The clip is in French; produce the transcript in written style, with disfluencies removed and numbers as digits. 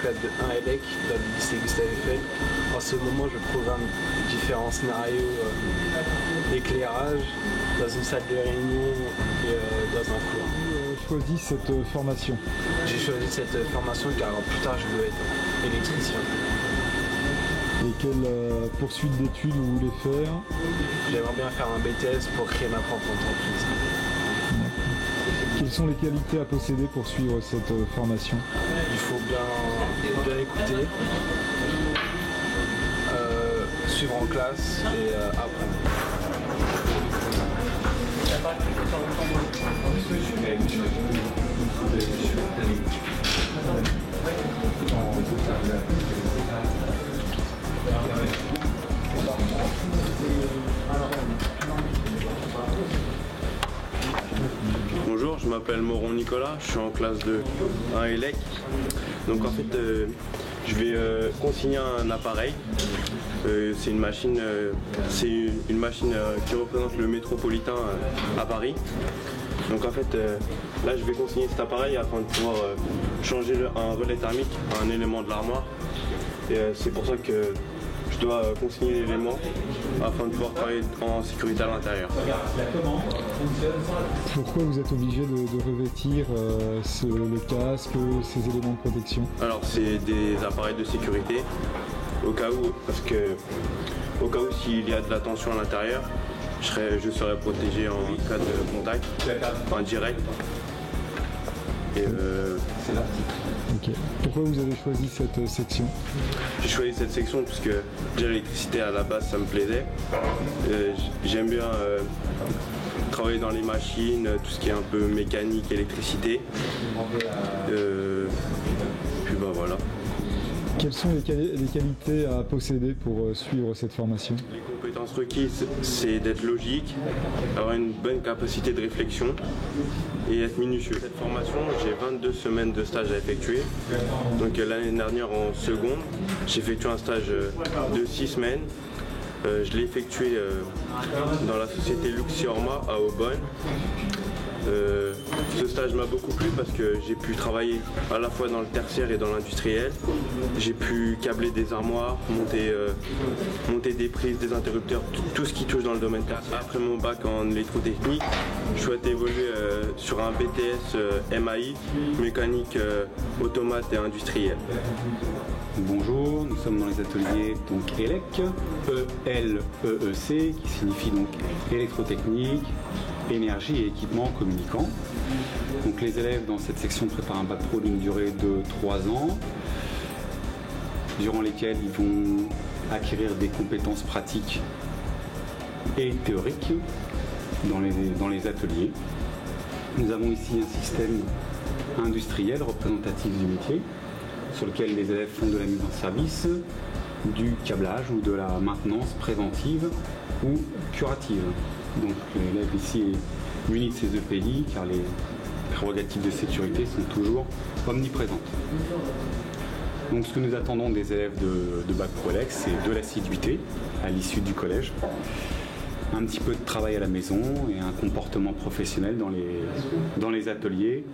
classe de 1 ELEC dans le lycée Gustave Eiffel. En ce moment, je programme différents scénarios d'éclairage dans une salle de réunion et dans un cours. Choisi cette formation? J'ai choisi cette formation car plus tard je veux être électricien. Et quelle poursuite d'études vous voulez faire? J'aimerais bien faire un BTS pour créer ma propre entreprise. Quelles sont les qualités à posséder pour suivre cette formation? Il faut bien écouter, suivre en classe et apprendre. Bonjour, je m'appelle Moron Nicolas, je suis en classe de 1 ELEC. Donc en fait, je vais consigner un appareil. C'est une machine qui représente le métropolitain à Paris. Donc en fait, là je vais consigner cet appareil afin de pouvoir changer un relais thermique à un élément de l'armoire. Et c'est pour ça que je dois consigner l'élément afin de pouvoir travailler en sécurité à l'intérieur. Pourquoi vous êtes obligé de revêtir le casque, ces éléments de protection? Alors c'est des appareils de sécurité au cas où, s'il y a de la tension à l'intérieur, je serai protégé en cas de contact indirect. Et Okay. Pourquoi vous avez choisi cette section? J'ai choisi cette section parce que déjà l'électricité à la base ça me plaisait. J'aime bien travailler dans les machines, tout ce qui est un peu mécanique, électricité. Puis bah voilà. Quelles sont les qualités à posséder pour suivre cette formation? Les compétences requises, c'est d'être logique, avoir une bonne capacité de réflexion et être minutieux. Cette formation, j'ai 22 semaines de stage à effectuer. Donc l'année dernière en seconde, j'ai effectué un stage de 6 semaines. Je l'ai effectué dans la société Luxiorma à Aubonne. Ce stage m'a beaucoup plu parce que j'ai pu travailler à la fois dans le tertiaire et dans l'industriel. J'ai pu câbler des armoires, monter des prises, des interrupteurs, tout ce qui touche dans le domaine tertiaire. Après mon bac en électrotechnique, je souhaite évoluer sur un BTS MAI, mécanique automate et industrielle. Bonjour, nous sommes dans les ateliers donc ELEC, E-L-E-E-C, qui signifie donc électrotechnique, énergie et équipements communicants. Donc les élèves dans cette section préparent un bac pro d'une durée de 3 ans, durant lesquels ils vont acquérir des compétences pratiques et théoriques dans les ateliers. Nous avons ici un système industriel représentatif du métier, sur lequel les élèves font de la mise en service, du câblage ou de la maintenance préventive ou curative. Donc l'élève ici est muni de ses EPI car les prérogatives de sécurité sont toujours omniprésentes. Donc ce que nous attendons des élèves de bac pro ELEC, c'est de l'assiduité à l'issue du collège, un petit peu de travail à la maison et un comportement professionnel dans les ateliers.